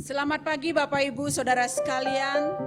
Selamat pagi Bapak Ibu Saudara sekalian.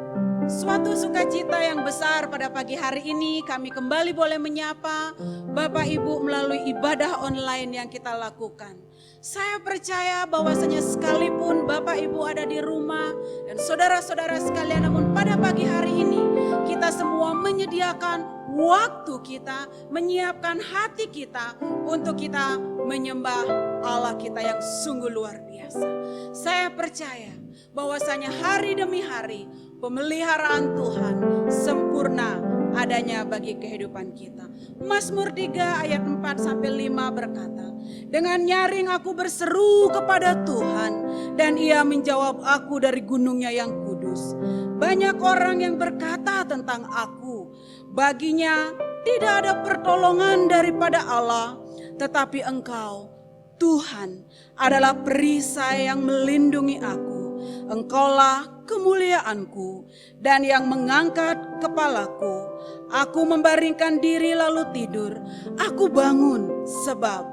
Suatu sukacita yang besar pada pagi hari ini kami kembali boleh menyapa Bapak Ibu melalui ibadah online yang kita lakukan. Saya percaya bahwasanya sekalipun Bapak Ibu ada di rumah dan saudara-saudara sekalian, namun pada pagi hari ini kita semua menyediakan waktu kita, menyiapkan hati kita untuk kita menyembah Allah kita yang sungguh luar biasa. Saya percaya bahwasanya hari demi hari pemeliharaan Tuhan sempurna adanya bagi kehidupan kita. Mazmur 3 ayat 4-5 berkata, dengan nyaring aku berseru kepada Tuhan dan Ia menjawab aku dari gunungnya yang kudus. Banyak orang yang berkata tentang aku, baginya tidak ada pertolongan daripada Allah, tetapi Engkau Tuhan adalah perisai yang melindungi aku. Engkaulah kemuliaanku dan yang mengangkat kepalaku. Aku membaringkan diri lalu tidur. Aku bangun sebab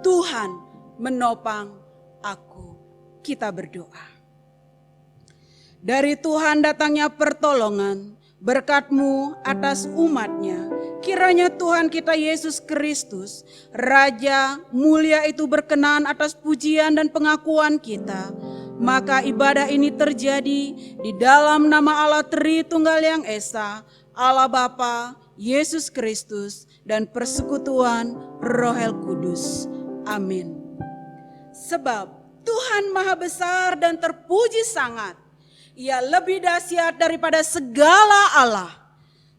Tuhan menopang aku. Kita berdoa. Dari Tuhan datangnya pertolongan, berkat-Mu atas umat-Nya. Kiranya Tuhan kita Yesus Kristus, Raja mulia itu berkenan atas pujian dan pengakuan kita. Maka ibadah ini terjadi di dalam nama Allah Tritunggal yang Esa, Allah Bapa, Yesus Kristus, dan persekutuan Roh Kudus. Amin. Sebab Tuhan Maha Besar dan terpuji sangat. Ia lebih dahsyat daripada segala Allah.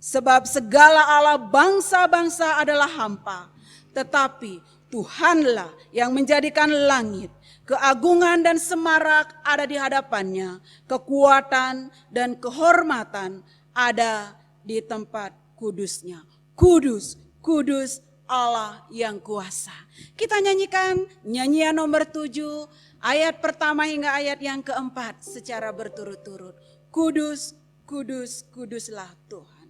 Sebab segala Allah bangsa-bangsa adalah hampa, tetapi Tuhanlah yang menjadikan langit. Keagungan dan semarak ada di hadapannya, kekuatan dan kehormatan ada di tempat kudusnya. Kudus, kudus Allah yang kuasa. Kita nyanyikan nyanyian nomor 7, ayat pertama hingga ayat yang keempat secara berturut-turut. Kudus, kudus, kuduslah Tuhan.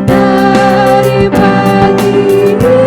Dari pagi hingga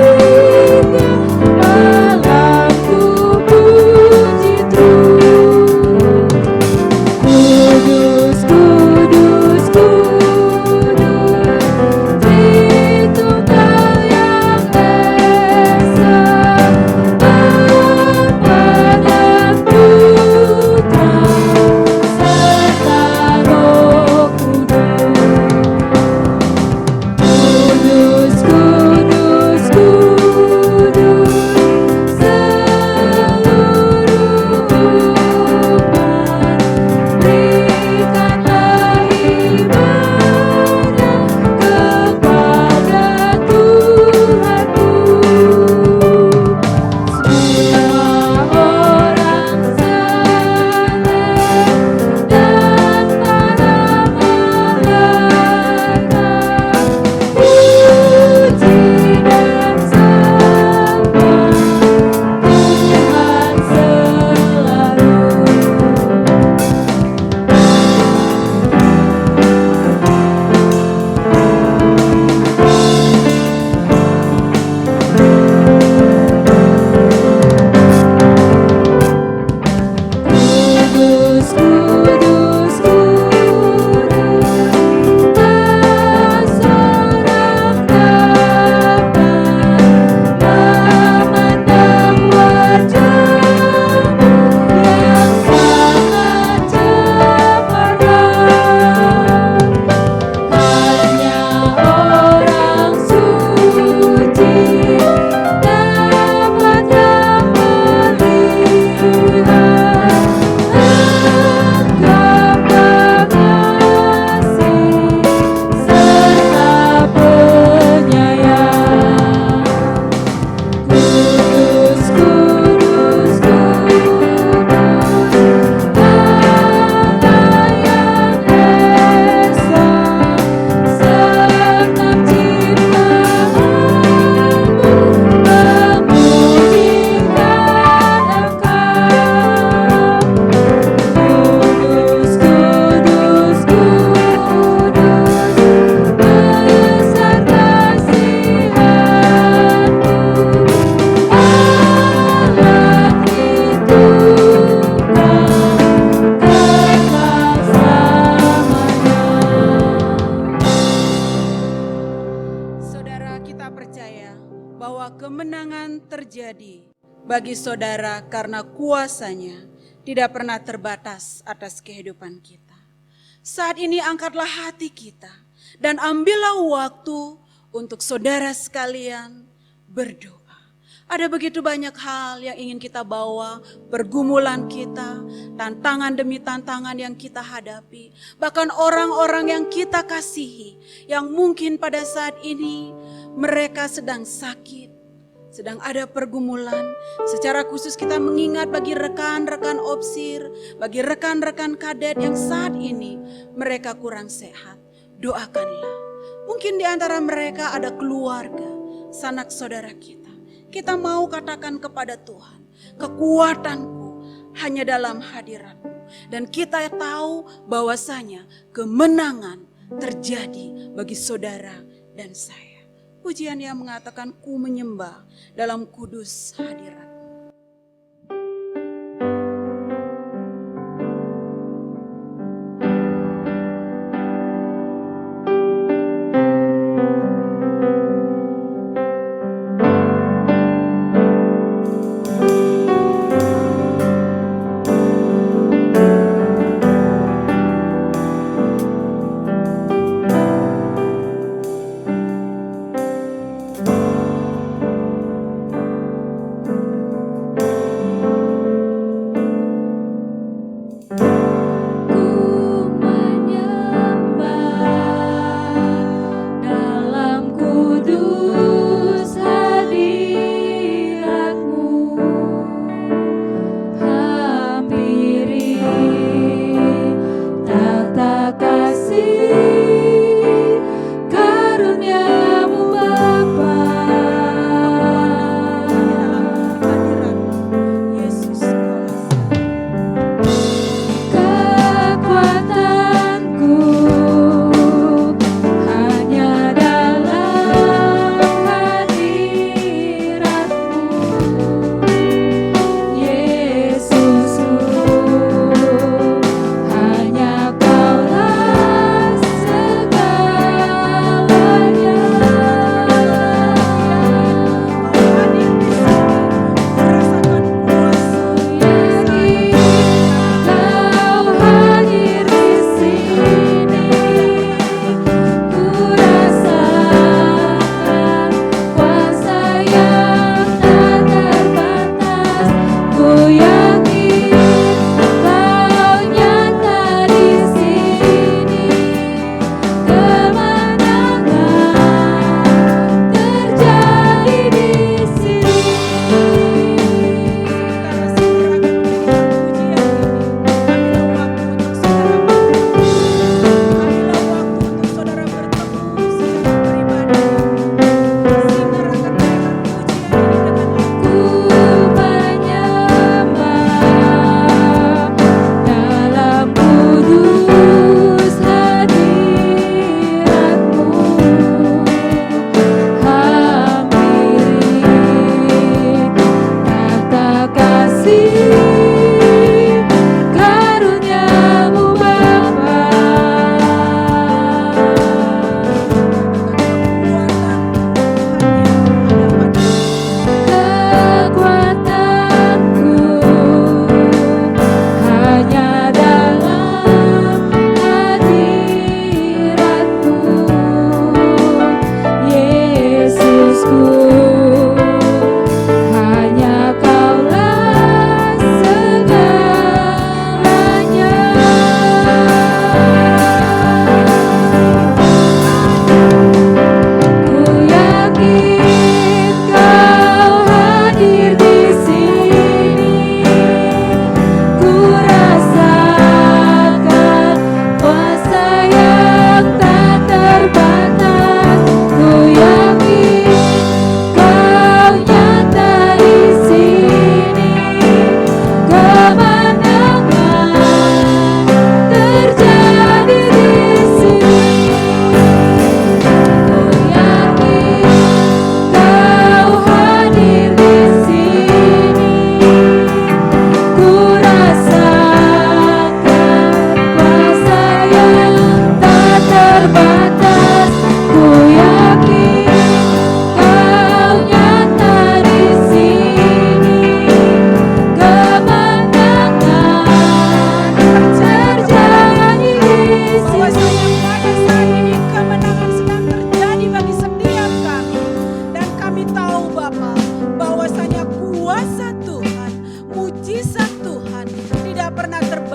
bagi saudara karena kuasa-Nya tidak pernah terbatas atas kehidupan kita. Saat ini angkatlah hati kita dan ambillah waktu untuk saudara sekalian berdoa. Ada begitu banyak hal yang ingin kita bawa, pergumulan kita, tantangan demi tantangan yang kita hadapi. Bahkan orang-orang yang kita kasihi, yang mungkin pada saat ini mereka sedang sakit, sedang ada pergumulan. Secara khusus kita mengingat bagi rekan-rekan OPSIR, bagi rekan-rekan kadet yang saat ini mereka kurang sehat. Doakanlah. Mungkin di antara mereka ada keluarga, sanak saudara kita. Kita mau katakan kepada Tuhan, kekuatanku hanya dalam hadirat-Mu. Dan kita tahu bahwasanya kemenangan terjadi bagi saudara dan saya. Pujian yang mengatakan ku menyembah dalam kudus hadirat.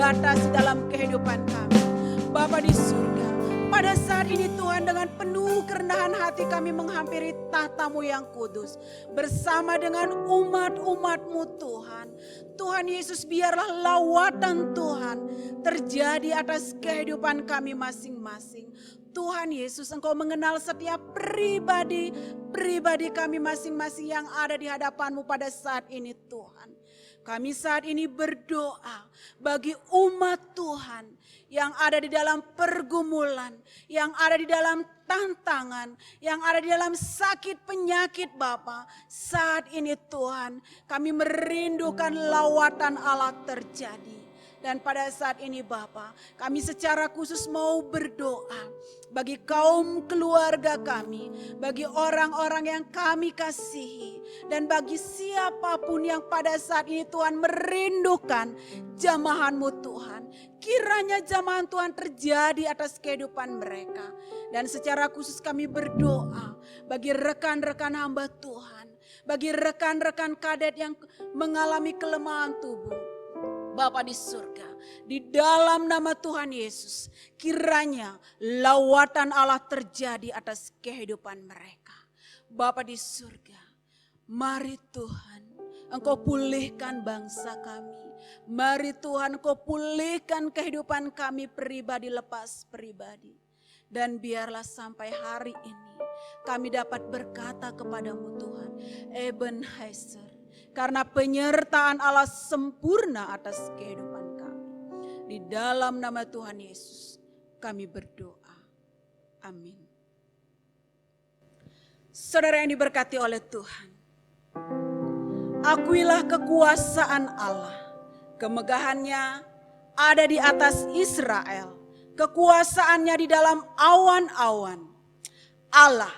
membatasi dalam kehidupan kami. Bapa di surga, pada saat ini Tuhan, dengan penuh kerendahan hati kami menghampiri tahta-Mu yang kudus bersama dengan umat-umat-Mu Tuhan. Tuhan Yesus, biarlah lawatan Tuhan terjadi atas kehidupan kami masing-masing. Tuhan Yesus, Engkau mengenal setiap pribadi kami masing-masing yang ada di hadapan-Mu pada saat ini Tuhan. Kami saat ini berdoa bagi umat Tuhan yang ada di dalam pergumulan, yang ada di dalam tantangan, yang ada di dalam sakit penyakit Bapa. Saat ini Tuhan, kami merindukan lawatan Allah terjadi. Dan pada saat ini Bapa, kami secara khusus mau berdoa bagi kaum keluarga kami, bagi orang-orang yang kami kasihi, dan bagi siapapun yang pada saat ini Tuhan merindukan jamahan-Mu Tuhan. Kiranya jamahan Tuhan terjadi atas kehidupan mereka. Dan secara khusus kami berdoa bagi rekan-rekan hamba Tuhan, bagi rekan-rekan kadet yang mengalami kelemahan tubuh. Bapa di surga, di dalam nama Tuhan Yesus, kiranya lawatan Allah terjadi atas kehidupan mereka. Bapa di surga, mari Tuhan, Engkau pulihkan bangsa kami. Mari Tuhan, Engkau pulihkan kehidupan kami pribadi lepas pribadi. Dan biarlah sampai hari ini kami dapat berkata kepadamu Tuhan, Ebenezer, karena penyertaan Allah sempurna atas kehidupan kami. Di dalam nama Tuhan Yesus kami berdoa. Amin. Saudara yang diberkati oleh Tuhan, akuilah kekuasaan Allah. Kemegahannya ada di atas Israel. Kekuasaannya di dalam awan-awan. Allah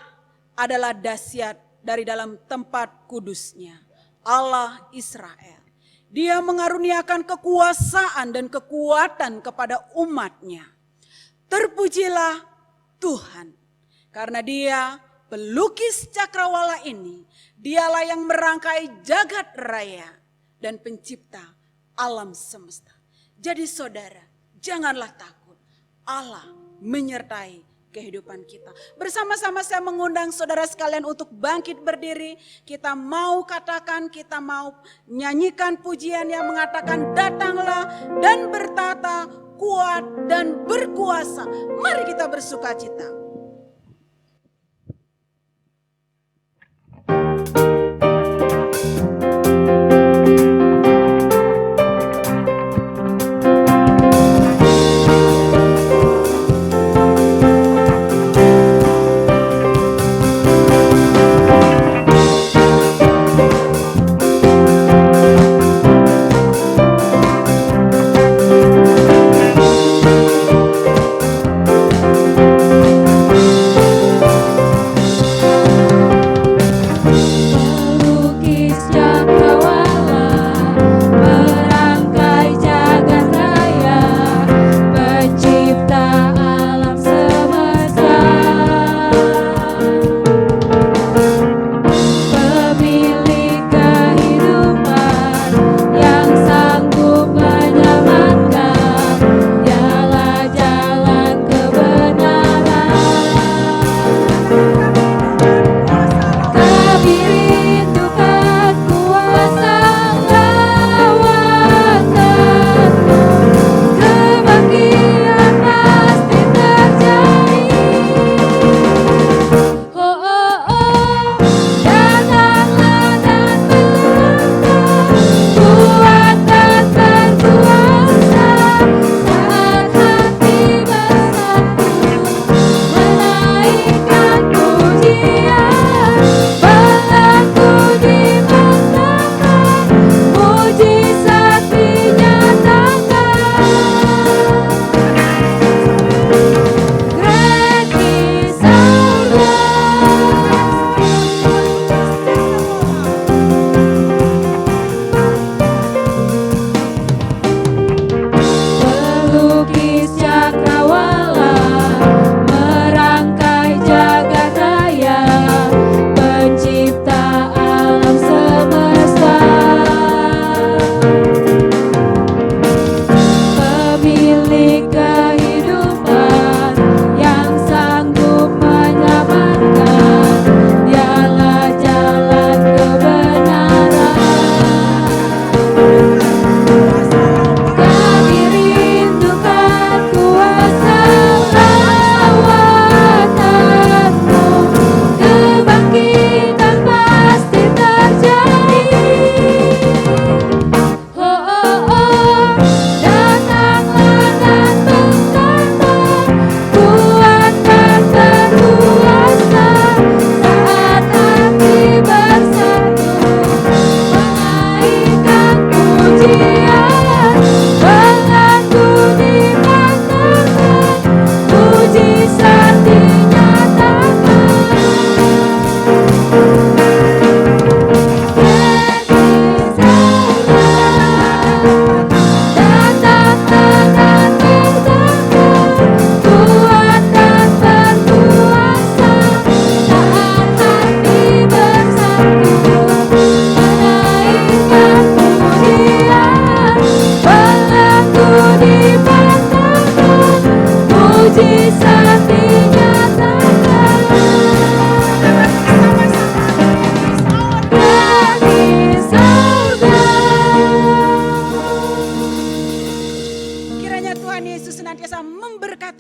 adalah dahsyat dari dalam tempat kudusnya. Allah Israel. Dia mengaruniakan kekuasaan dan kekuatan kepada umatnya. Terpujilah Tuhan. Karena Dia pelukis cakrawala ini. Dialah yang merangkai jagat raya dan pencipta alam semesta. Jadi saudara, janganlah takut. Allah menyertai kehidupan kita. Bersama-sama saya mengundang saudara sekalian untuk bangkit berdiri. Kita mau katakan, kita mau nyanyikan pujian yang mengatakan datanglah dan bertata, kuat dan berkuasa. Mari kita bersukacita.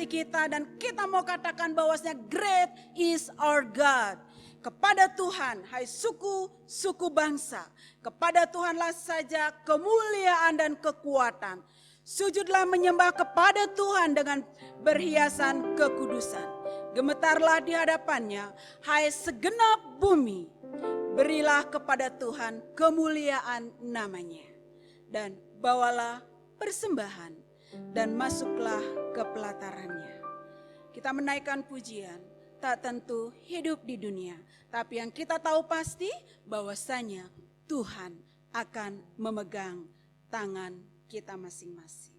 hati kita dan kita mau katakan bahwasanya great is our God. Kepada Tuhan, hai suku bangsa, kepada Tuhanlah saja kemuliaan dan kekuatan. Sujudlah menyembah kepada Tuhan dengan berhiasan kekudusan. Gemetarlah di hadapannya, hai segenap bumi. Berilah kepada Tuhan kemuliaan namanya. Dan bawalah persembahan dan masuklah ke pelatarannya. Kita menaikkan pujian. Tak tentu hidup di dunia, tapi yang kita tahu pasti bahwasanya Tuhan akan memegang tangan kita masing-masing.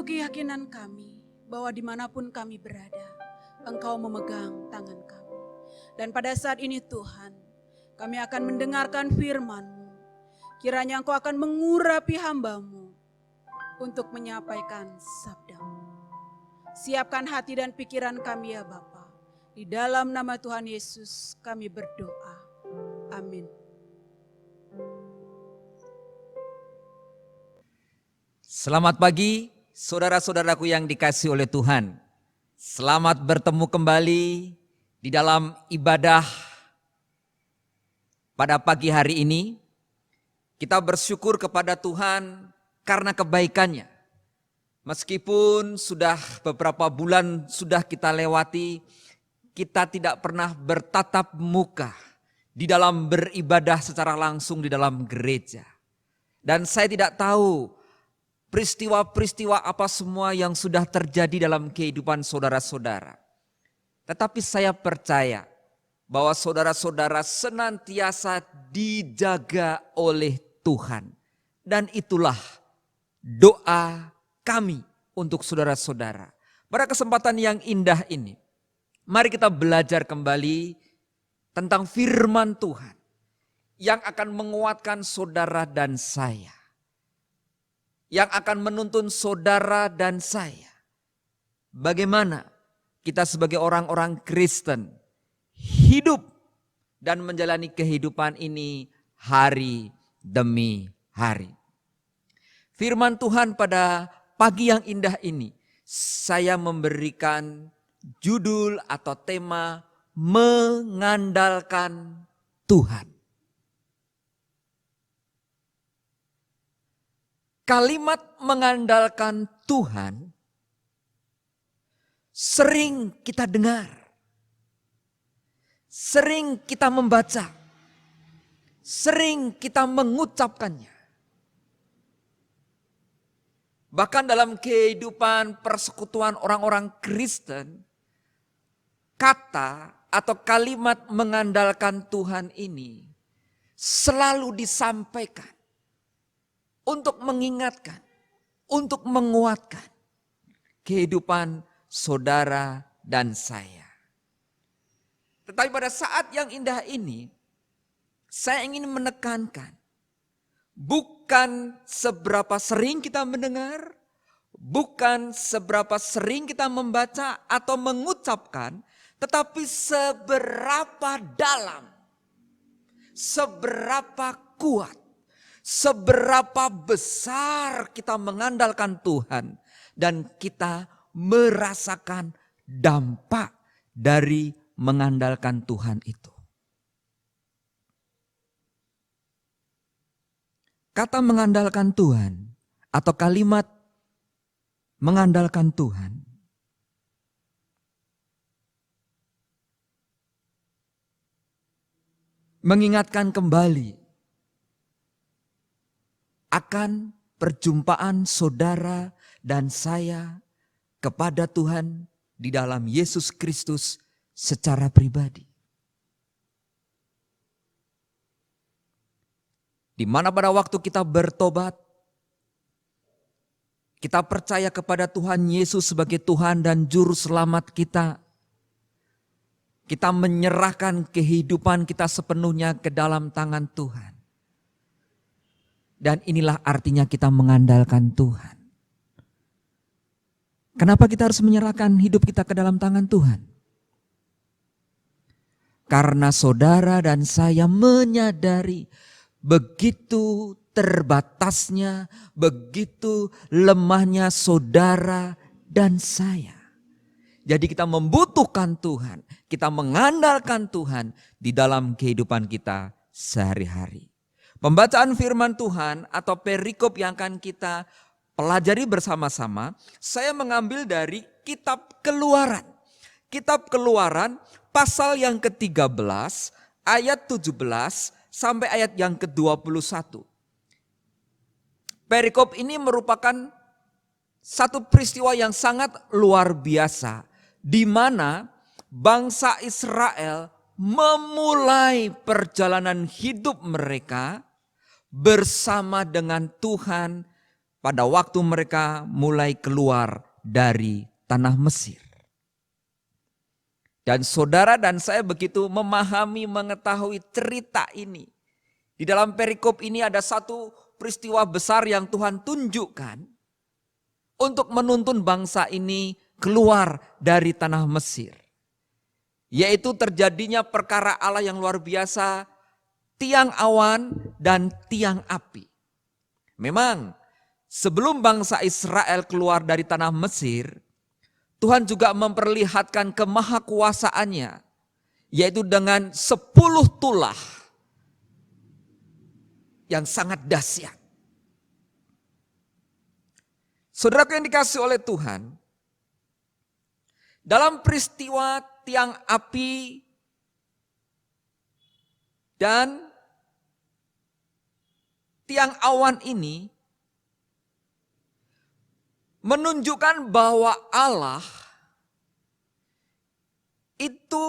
keyakinan kami bahwa dimanapun kami berada, Engkau memegang tangan kami. Dan pada saat ini Tuhan, kami akan mendengarkan firman-Mu. Kiranya Engkau akan mengurapi hamba-Mu untuk menyampaikan sabda-Mu. Siapkan hati dan pikiran kami ya Bapa. Di dalam nama Tuhan Yesus kami berdoa. Amin. Selamat pagi saudara-saudaraku yang dikasihi oleh Tuhan. Selamat bertemu kembali di dalam ibadah pada pagi hari ini. Kita bersyukur kepada Tuhan karena kebaikannya. Meskipun sudah beberapa bulan sudah kita lewati, kita tidak pernah bertatap muka di dalam beribadah secara langsung di dalam gereja. Dan saya tidak tahu peristiwa-peristiwa apa semua yang sudah terjadi dalam kehidupan saudara-saudara. Tetapi saya percaya bahwa saudara-saudara senantiasa dijaga oleh Tuhan. Dan itulah doa kami untuk saudara-saudara. Pada kesempatan yang indah ini, mari kita belajar kembali tentang firman Tuhan yang akan menguatkan saudara dan saya. Yang akan menuntun saudara dan saya. Bagaimana kita sebagai orang-orang Kristen hidup dan menjalani kehidupan ini hari demi hari. Firman Tuhan pada pagi yang indah ini saya memberikan judul atau tema mengandalkan Tuhan. Kalimat mengandalkan Tuhan sering kita dengar, sering kita membaca, sering kita mengucapkannya. Bahkan dalam kehidupan persekutuan orang-orang Kristen, kata atau kalimat mengandalkan Tuhan ini selalu disampaikan. Untuk mengingatkan, untuk menguatkan kehidupan saudara dan saya. Tetapi pada saat yang indah ini, saya ingin menekankan, bukan seberapa sering kita mendengar, bukan seberapa sering kita membaca atau mengucapkan, tetapi seberapa dalam, seberapa kuat, seberapa besar kita mengandalkan Tuhan dan kita merasakan dampak dari mengandalkan Tuhan itu. Kata mengandalkan Tuhan atau kalimat mengandalkan Tuhan mengingatkan kembali akan perjumpaan saudara dan saya kepada Tuhan di dalam Yesus Kristus secara pribadi. Di mana pada waktu kita bertobat, kita percaya kepada Tuhan Yesus sebagai Tuhan dan Juru Selamat kita. Kita menyerahkan kehidupan kita sepenuhnya ke dalam tangan Tuhan. Dan inilah artinya kita mengandalkan Tuhan. Kenapa kita harus menyerahkan hidup kita ke dalam tangan Tuhan? Karena saudara dan saya menyadari begitu terbatasnya, begitu lemahnya saudara dan saya. Jadi kita membutuhkan Tuhan, kita mengandalkan Tuhan di dalam kehidupan kita sehari-hari. Pembacaan firman Tuhan atau perikop yang akan kita pelajari bersama-sama, saya mengambil dari kitab Keluaran. Kitab Keluaran pasal yang ke-13 ayat 17 sampai ayat yang ke-21. Perikop ini merupakan satu peristiwa yang sangat luar biasa, di mana bangsa Israel memulai perjalanan hidup mereka bersama dengan Tuhan pada waktu mereka mulai keluar dari tanah Mesir. Dan saudara dan saya begitu memahami, mengetahui cerita ini. Di dalam perikop ini ada satu peristiwa besar yang Tuhan tunjukkan untuk menuntun bangsa ini keluar dari tanah Mesir. yaitu terjadinya perkara Allah yang luar biasa, tiang awan dan tiang api. Memang sebelum bangsa Israel keluar dari tanah Mesir, Tuhan juga memperlihatkan kemahakuasaannya, yaitu dengan 10 tulah yang sangat dahsyat. Saudaraku yang dikasihi oleh Tuhan, dalam peristiwa tiang api dan tiang awan ini menunjukkan bahwa Allah itu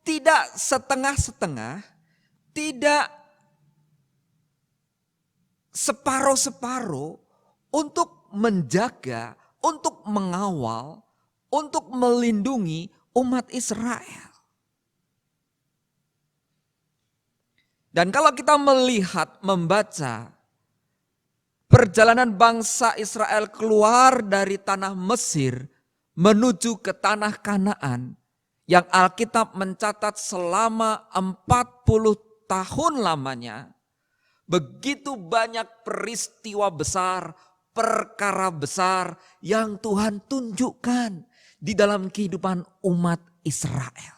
tidak setengah-setengah, tidak separuh-separuh untuk menjaga, untuk mengawal, untuk melindungi umat Israel. Dan kalau kita melihat, membaca perjalanan bangsa Israel keluar dari tanah Mesir menuju ke tanah Kanaan, yang Alkitab mencatat selama 40 tahun lamanya, begitu banyak peristiwa besar, perkara besar yang Tuhan tunjukkan di dalam kehidupan umat Israel.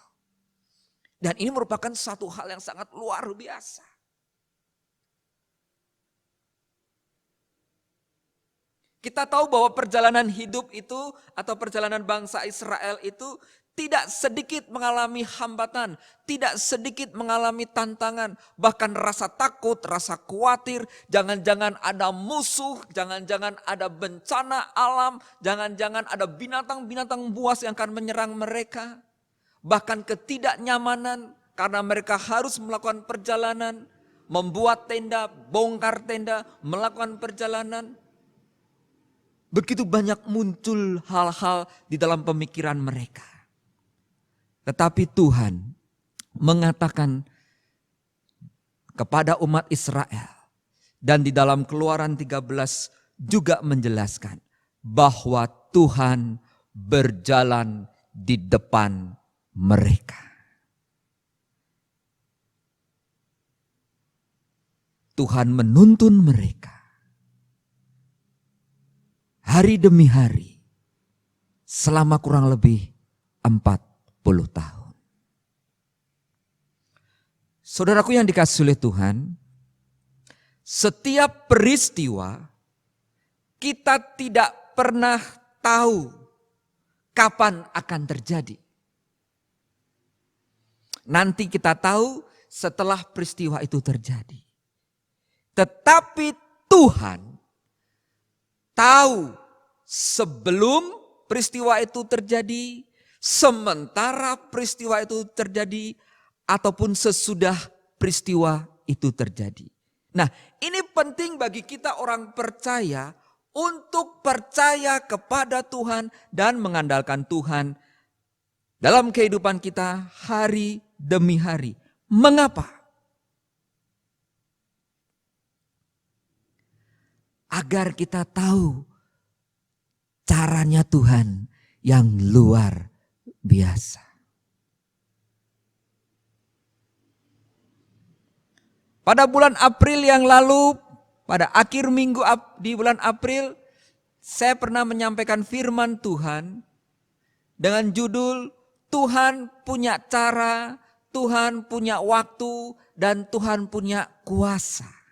Dan ini merupakan satu hal yang sangat luar biasa. Kita tahu bahwa perjalanan hidup itu atau perjalanan bangsa Israel itu tidak sedikit mengalami hambatan, tidak sedikit mengalami tantangan, bahkan rasa takut, rasa khawatir, jangan-jangan ada musuh, jangan-jangan ada bencana alam, jangan-jangan ada binatang-binatang buas yang akan menyerang mereka. Bahkan ketidaknyamanan karena mereka harus melakukan perjalanan, membuat tenda, bongkar tenda, melakukan perjalanan. Begitu banyak muncul hal-hal di dalam pemikiran mereka. Tetapi Tuhan mengatakan kepada umat Israel, dan di dalam Keluaran 13 juga menjelaskan bahwa Tuhan berjalan di depan mereka. Tuhan menuntun mereka hari demi hari selama kurang lebih 40 tahun. Saudaraku yang dikasihi oleh Tuhan, setiap peristiwa kita tidak pernah tahu kapan akan terjadi. Nanti kita tahu setelah peristiwa itu terjadi. Tetapi Tuhan tahu sebelum peristiwa itu terjadi, sementara peristiwa itu terjadi, ataupun sesudah peristiwa itu terjadi. Nah, ini penting bagi kita orang percaya untuk percaya kepada Tuhan dan mengandalkan Tuhan dalam kehidupan kita hari demi hari. Mengapa? Agar kita tahu caranya Tuhan yang luar biasa. Pada bulan April yang lalu, pada akhir minggu di bulan April, saya pernah menyampaikan firman Tuhan dengan judul Tuhan punya cara, Tuhan punya waktu, dan Tuhan punya kuasa.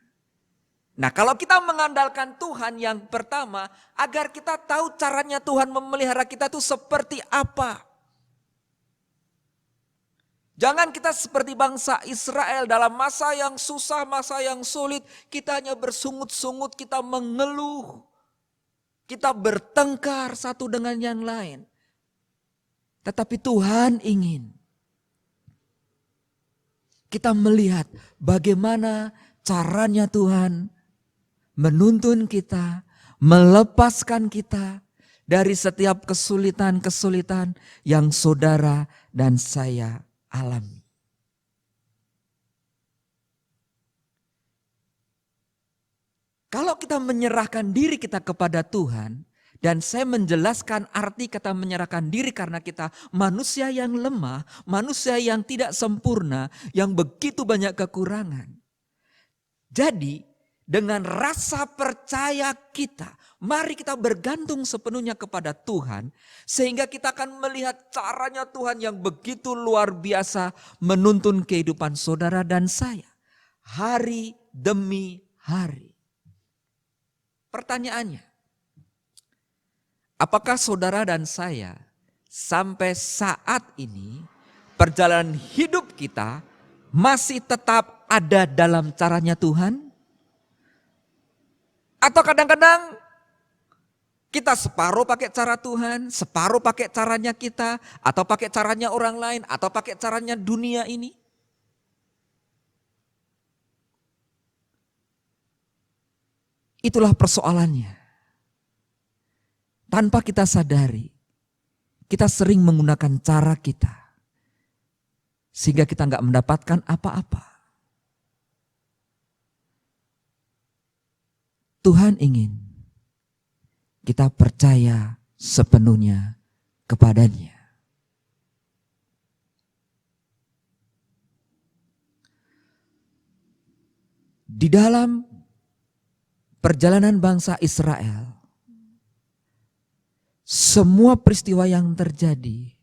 Nah, kalau kita mengandalkan Tuhan, yang pertama, agar kita tahu caranya Tuhan memelihara kita itu seperti apa. Jangan kita seperti bangsa Israel dalam masa yang susah, masa yang sulit, kita hanya bersungut-sungut, kita mengeluh, kita bertengkar satu dengan yang lain. Tetapi Tuhan ingin kita melihat bagaimana caranya Tuhan menuntun kita, melepaskan kita dari setiap kesulitan-kesulitan yang saudara dan saya alami. Kalau kita menyerahkan diri kita kepada Tuhan Dan saya menjelaskan arti kata menyerahkan diri karena kita manusia yang lemah, manusia yang tidak sempurna, yang begitu banyak kekurangan. Jadi dengan rasa percaya kita, mari kita bergantung sepenuhnya kepada Tuhan. Sehingga kita akan melihat caranya Tuhan yang begitu luar biasa menuntun kehidupan saudara dan saya. Hari demi hari. Pertanyaannya, apakah saudara dan saya sampai saat ini perjalanan hidup kita masih tetap ada dalam caranya Tuhan? Atau kadang-kadang kita separuh pakai cara Tuhan, separuh pakai caranya kita, atau pakai caranya orang lain, atau pakai caranya dunia ini? Itulah persoalannya. Tanpa kita sadari, kita sering menggunakan cara kita. Sehingga kita nggak mendapatkan apa-apa. Tuhan ingin kita percaya sepenuhnya kepadanya. Di dalam perjalanan bangsa Israel, semua peristiwa yang terjadi,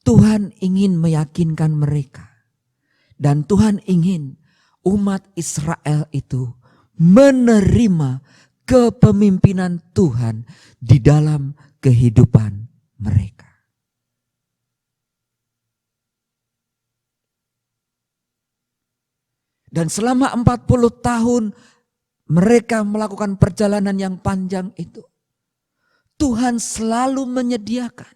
Tuhan ingin meyakinkan mereka. Dan Tuhan ingin umat Israel itu menerima kepemimpinan Tuhan di dalam kehidupan mereka. Dan selama 40 tahun mereka melakukan perjalanan yang panjang itu, Tuhan selalu menyediakan.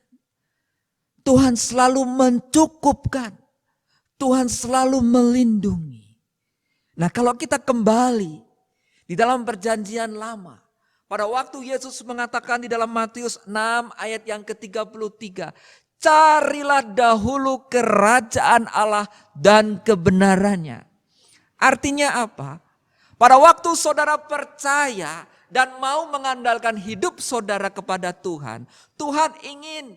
Tuhan selalu mencukupkan. Tuhan selalu melindungi. Nah, kalau kita kembali di dalam perjanjian lama, pada waktu Yesus mengatakan di dalam Matius 6 ayat yang ke-33, carilah dahulu kerajaan Allah dan kebenarannya. Artinya apa? Pada waktu saudara percaya dan mau mengandalkan hidup saudara kepada Tuhan, Tuhan ingin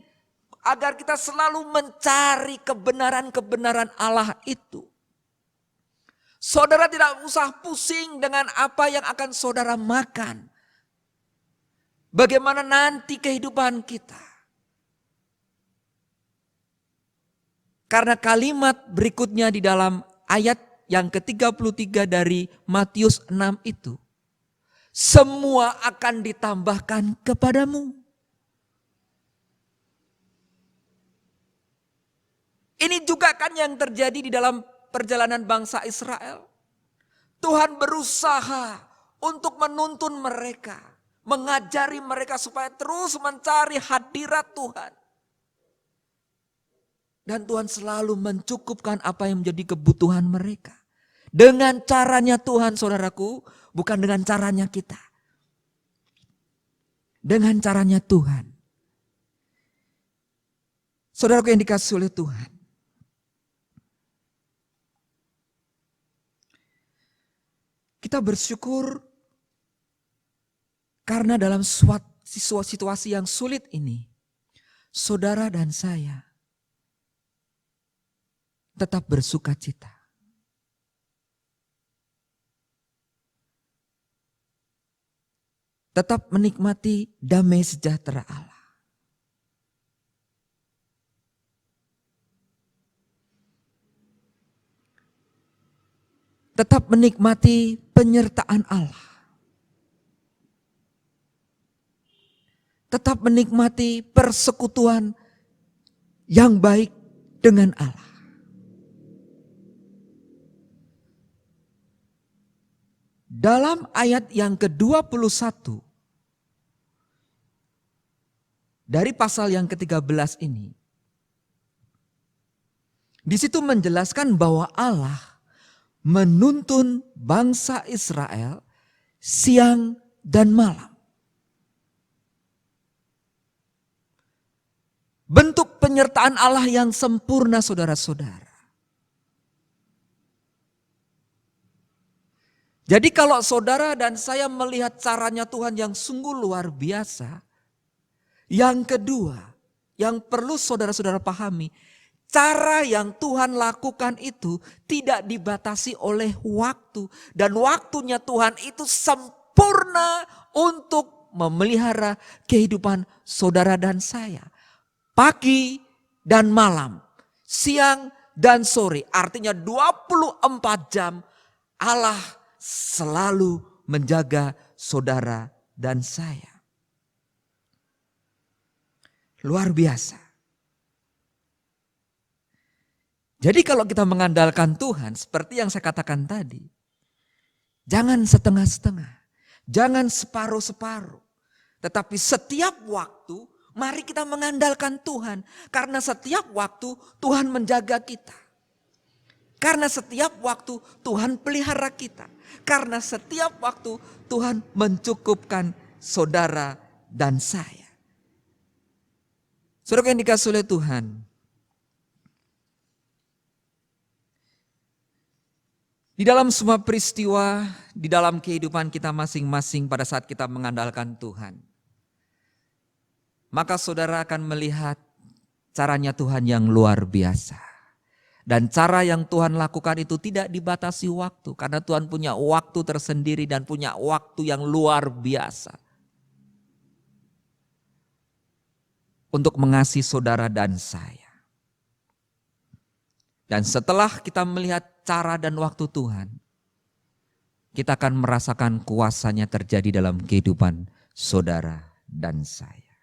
agar kita selalu mencari kebenaran-kebenaran Allah itu. Saudara tidak usah pusing dengan apa yang akan saudara makan. Bagaimana nanti kehidupan kita. Karena kalimat berikutnya di dalam ayat yang ke-33 dari Matius 6 itu. Semua akan ditambahkan kepadamu. Ini juga kan yang terjadi di dalam perjalanan bangsa Israel. Tuhan berusaha untuk menuntun mereka, mengajari mereka supaya terus mencari hadirat Tuhan. Dan Tuhan selalu mencukupkan apa yang menjadi kebutuhan mereka. Dengan caranya Tuhan, saudaraku, bukan dengan caranya kita. Dengan caranya Tuhan. Saudaraku yang dikasihi oleh Tuhan. Kita bersyukur karena dalam situasi yang sulit ini, saudara dan saya tetap bersuka cita. Tetap menikmati damai sejahtera Allah. Tetap menikmati penyertaan Allah. Tetap menikmati persekutuan yang baik dengan Allah. Dalam ayat yang ke-21 dari pasal yang ke-13 ini, di situ menjelaskan bahwa Allah menuntun bangsa Israel siang dan malam. Bentuk penyertaan Allah yang sempurna, saudara-saudara. Jadi kalau saudara dan saya melihat caranya Tuhan yang sungguh luar biasa. Yang kedua, yang perlu saudara-saudara pahami, cara yang Tuhan lakukan itu tidak dibatasi oleh waktu. Dan waktunya Tuhan itu sempurna untuk memelihara kehidupan saudara dan saya. Pagi dan malam, siang dan sore, artinya 24 jam Allah selalu menjaga saudara dan saya. Luar biasa. Jadi kalau kita mengandalkan Tuhan seperti yang saya katakan tadi, jangan setengah-setengah, jangan separuh-separuh. Tetapi setiap waktu mari kita mengandalkan Tuhan. Karena setiap waktu Tuhan menjaga kita. Karena setiap waktu Tuhan pelihara kita. Karena setiap waktu Tuhan mencukupkan saudara dan saya. Saudara yang dikasihi oleh Tuhan. Di dalam semua peristiwa, di dalam kehidupan kita masing-masing pada saat kita mengandalkan Tuhan. Maka saudara akan melihat caranya Tuhan yang luar biasa. Dan cara yang Tuhan lakukan itu tidak dibatasi waktu. Karena Tuhan punya waktu tersendiri dan punya waktu yang luar biasa. Untuk mengasihi saudara dan saya. Dan setelah kita melihat cara dan waktu Tuhan, kita akan merasakan kuasanya terjadi dalam kehidupan saudara dan saya.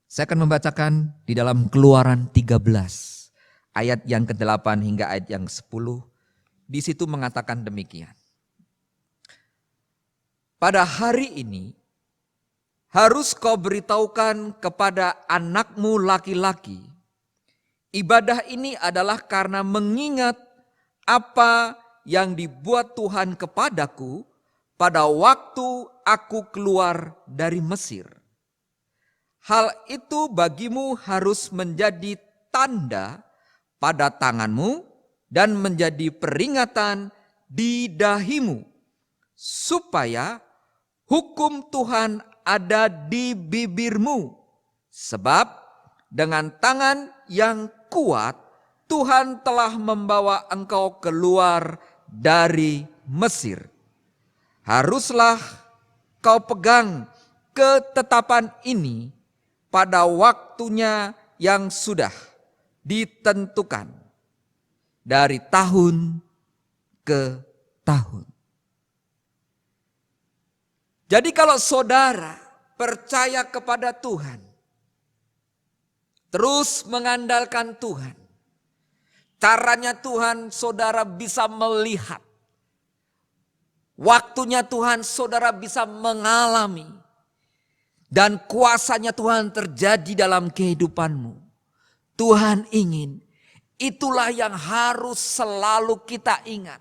Saya akan membacakan di dalam Keluaran 13 ayat yang ke-8 hingga ayat yang 10. Di situ mengatakan demikian. Pada hari ini harus kau beritahukan kepada anakmu laki-laki, ibadah ini adalah karena mengingat apa yang dibuat Tuhan kepadaku pada waktu aku keluar dari Mesir. Hal itu bagimu harus menjadi tanda pada tanganmu dan menjadi peringatan di dahimu, supaya hukum Tuhan ada di bibirmu. Sebab dengan tangan yang kuat Tuhan telah membawa engkau keluar dari Mesir. Haruslah kau pegang ketetapan ini pada waktunya yang sudah ditentukan dari tahun ke tahun. Jadi kalau saudara percaya kepada Tuhan, terus mengandalkan Tuhan, caranya Tuhan saudara bisa melihat, waktunya Tuhan saudara bisa mengalami, dan kuasanya Tuhan terjadi dalam kehidupanmu. Tuhan ingin, itulah yang harus selalu kita ingat,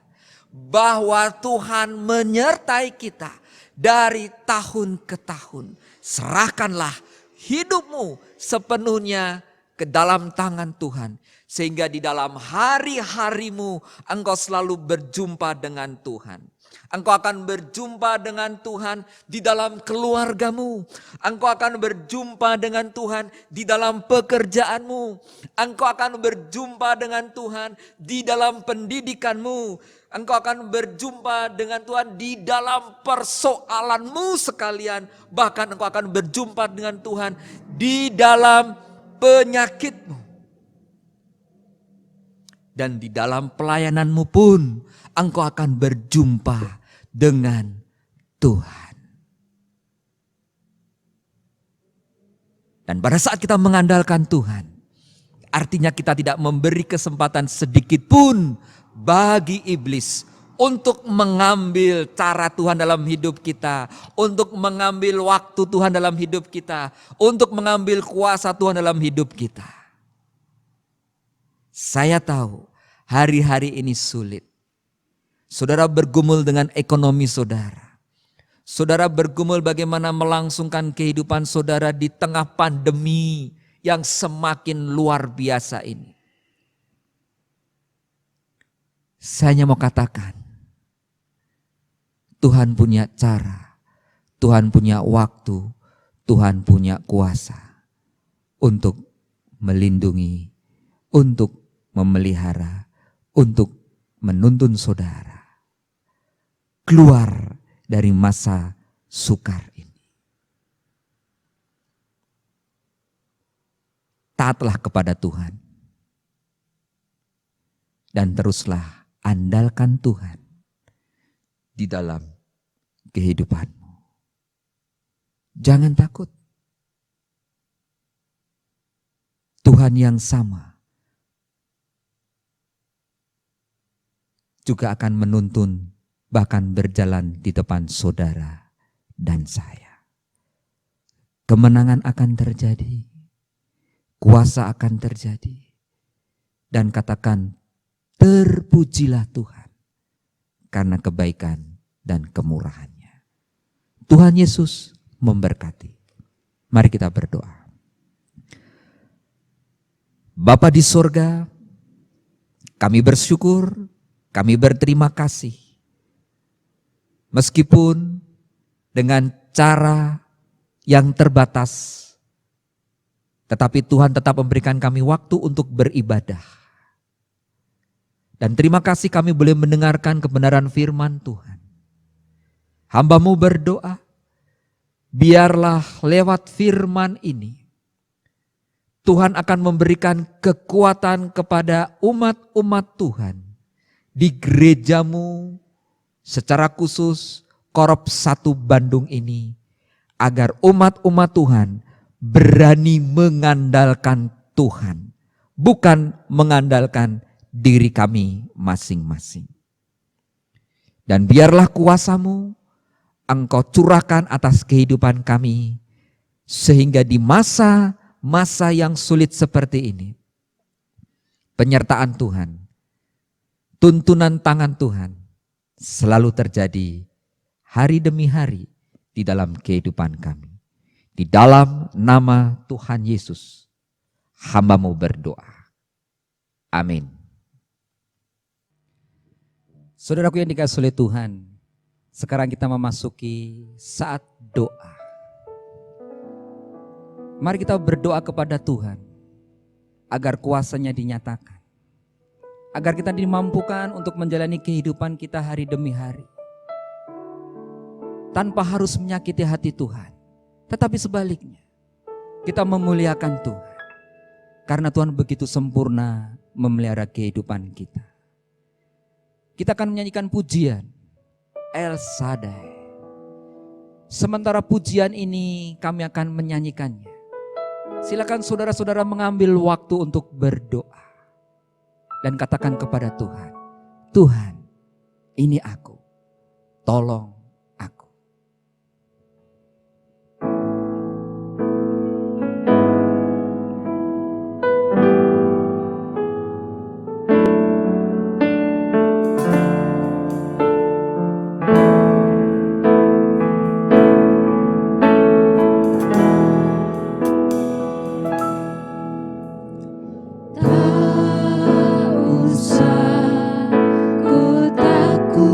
bahwa Tuhan menyertai kita dari tahun ke tahun. Serahkanlah hidupmu sepenuhnya ke dalam tangan Tuhan. Sehingga di dalam hari-harimu engkau selalu berjumpa dengan Tuhan. Engkau akan berjumpa dengan Tuhan di dalam keluargamu. Engkau akan berjumpa dengan Tuhan di dalam pekerjaanmu. Engkau akan berjumpa dengan Tuhan di dalam pendidikanmu. Engkau akan berjumpa dengan Tuhan di dalam persoalanmu sekalian. Bahkan engkau akan berjumpa dengan Tuhan di dalam penyakitmu. Dan di dalam pelayananmu pun engkau akan berjumpa dengan Tuhan. Dan pada saat kita mengandalkan Tuhan, artinya kita tidak memberi kesempatan sedikit pun bagi iblis untuk mengambil cara Tuhan dalam hidup kita, untuk mengambil waktu Tuhan dalam hidup kita, untuk mengambil kuasa Tuhan dalam hidup kita. Saya tahu hari-hari ini sulit. Saudara bergumul dengan ekonomi saudara. Saudara bergumul bagaimana melangsungkan kehidupan saudara di tengah pandemi yang semakin luar biasa ini. Saya hanya mau katakan, Tuhan punya cara, Tuhan punya waktu, Tuhan punya kuasa untuk melindungi, untuk memelihara, untuk menuntun saudara keluar dari masa sukar ini. Taatlah kepada Tuhan dan teruslah andalkan Tuhan di dalam kehidupanmu. Jangan takut. Tuhan yang sama juga akan menuntun, bahkan berjalan di depan saudara dan saya. Kemenangan akan terjadi, kuasa akan terjadi, dan katakan, terpujilah Tuhan karena kebaikan dan kemurahannya. Tuhan Yesus memberkati. Mari kita berdoa. Bapa di sorga, kami bersyukur, kami berterima kasih. Meskipun dengan cara yang terbatas, tetapi Tuhan tetap memberikan kami waktu untuk beribadah. Dan terima kasih kami boleh mendengarkan kebenaran firman Tuhan. Hamba-Mu berdoa, biarlah lewat firman ini, Tuhan akan memberikan kekuatan kepada umat-umat Tuhan di gereja-Mu, secara khusus Korop 1 Bandung ini, agar umat-umat Tuhan berani mengandalkan Tuhan, bukan mengandalkan diri kami masing-masing. Dan biarlah kuasa-Mu Engkau curahkan atas kehidupan kami, sehingga di masa yang sulit seperti ini, penyertaan Tuhan, tuntunan tangan Tuhan selalu terjadi hari demi hari di dalam kehidupan kami. Di dalam nama Tuhan Yesus, hamba-Mu berdoa. Amin. Saudaraku yang dikasihi oleh Tuhan, sekarang kita memasuki saat doa. Mari kita berdoa kepada Tuhan agar kuasa-Nya dinyatakan. Agar kita dimampukan untuk menjalani kehidupan kita hari demi hari. Tanpa harus menyakiti hati Tuhan. Tetapi sebaliknya, kita memuliakan Tuhan. Karena Tuhan begitu sempurna memelihara kehidupan kita. Kita akan menyanyikan pujian El Shaddai. Sementara pujian ini kami akan menyanyikannya, silakan saudara-saudara mengambil waktu untuk berdoa. Dan katakan kepada Tuhan, Tuhan, ini aku, tolong aku. Tak usah ku takut.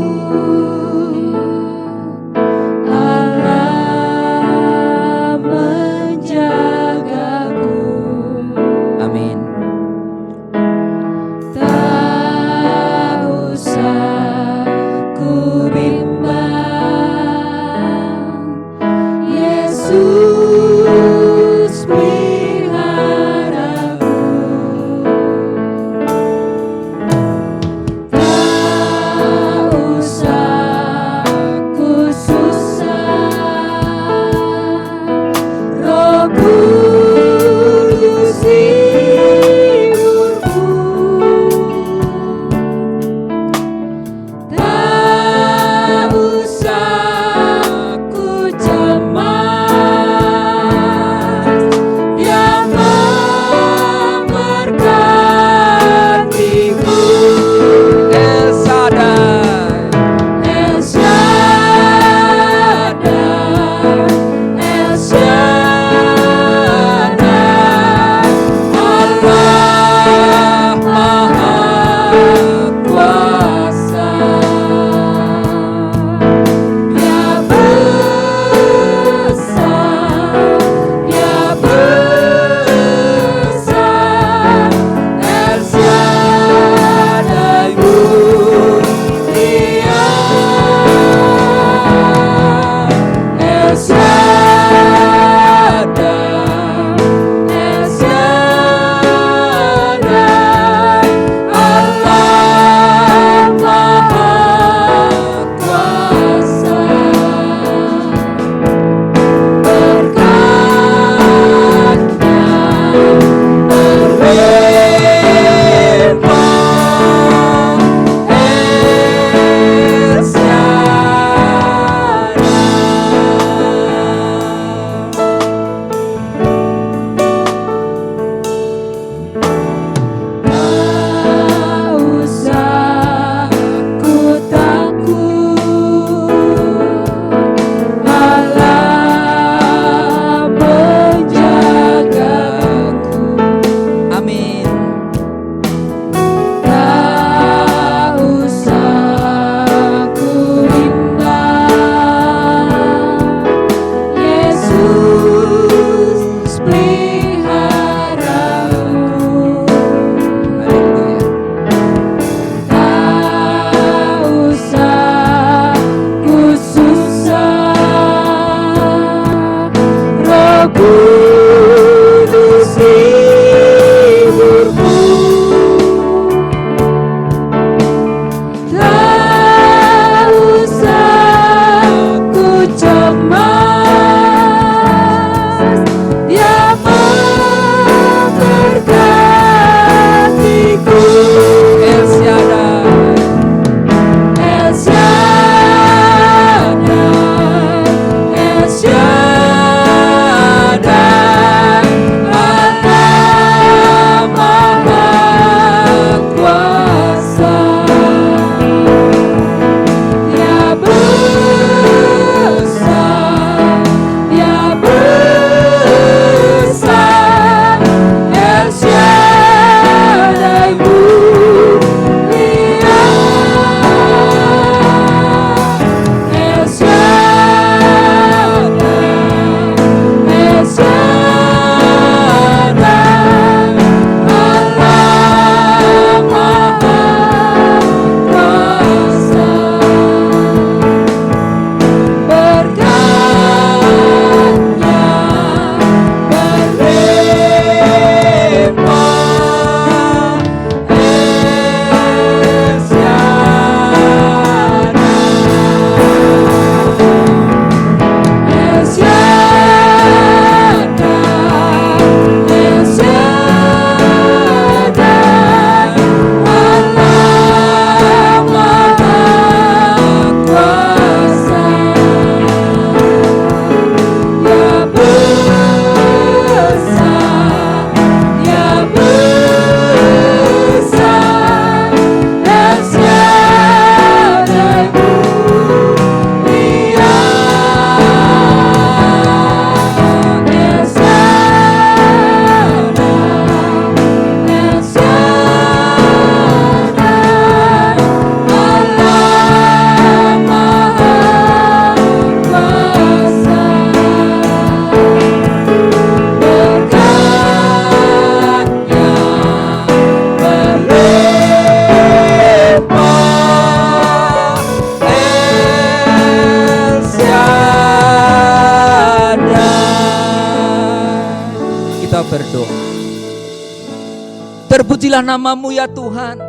Terpujilah nama-Mu ya Tuhan,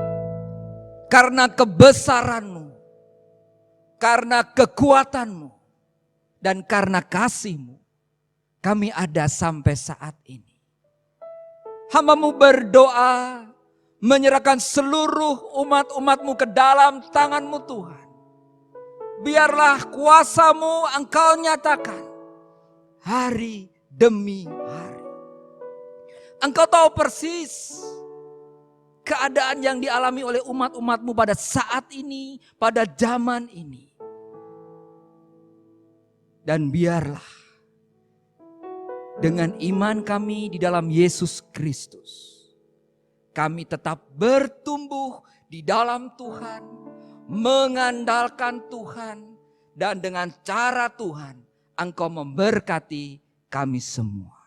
karena kebesaran-Mu, karena kekuatan-Mu, dan karena kasih-Mu, kami ada sampai saat ini. Hamba-Mu berdoa, menyerahkan seluruh umat-umat-Mu ke dalam tangan-Mu Tuhan. Biarlah kuasa-Mu Engkau nyatakan hari demi hari. Engkau tahu persis keadaan yang dialami oleh umat-umat-Mu pada saat ini, pada zaman ini. Dan biarlah dengan iman kami di dalam Yesus Kristus, kami tetap bertumbuh di dalam Tuhan, mengandalkan Tuhan, dan dengan cara Tuhan, Engkau memberkati kami semua.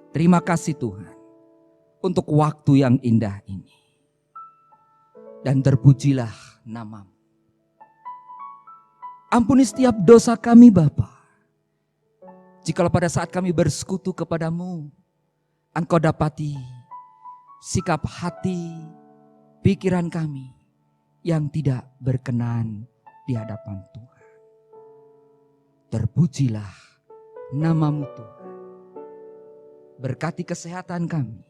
Terima kasih Tuhan untuk waktu yang indah ini. Dan terpujilah nama-Mu. Ampuni setiap dosa kami Bapa. Jikalau pada saat kami bersekutu kepadamu, Engkau dapati sikap hati, pikiran kami yang tidak berkenan di hadapan Tuhan. Terpujilah nama-Mu Tuhan. Berkati kesehatan kami,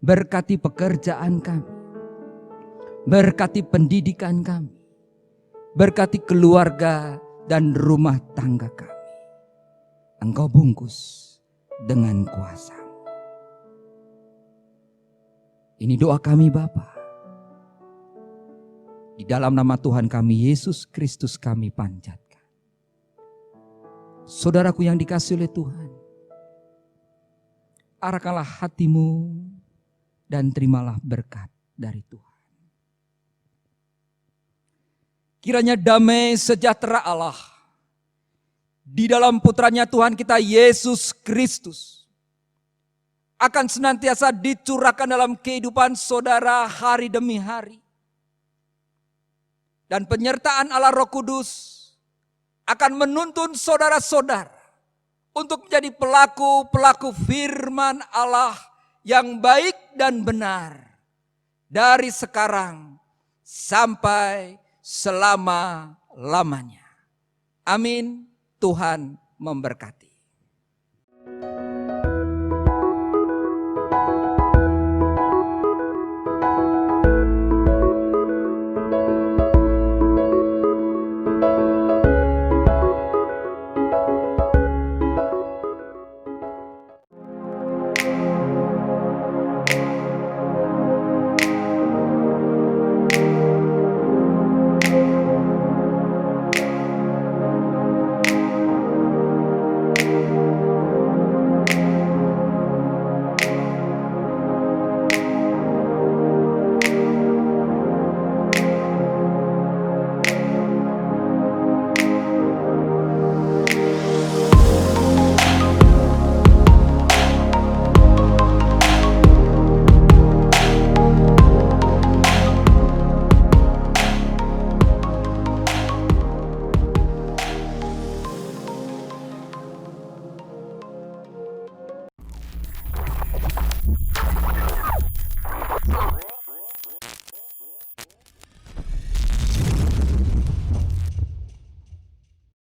berkati pekerjaan kami, berkati pendidikan kami, berkati keluarga dan rumah tangga kami. Engkau bungkus dengan kuasa. Ini doa kami Bapa. Di dalam nama Tuhan kami Yesus Kristus kami panjatkan. Saudaraku yang dikasihi oleh Tuhan, arahkanlah hatimu dan terimalah berkat dari Tuhan. Kiranya damai sejahtera Allah di dalam putranya Tuhan kita Yesus Kristus akan senantiasa dicurahkan dalam kehidupan saudara hari demi hari. Dan penyertaan Allah Roh Kudus akan menuntun saudara-saudara untuk menjadi pelaku-pelaku firman Allah yang baik dan benar dari sekarang sampai selama-lamanya. Amin. Tuhan memberkati.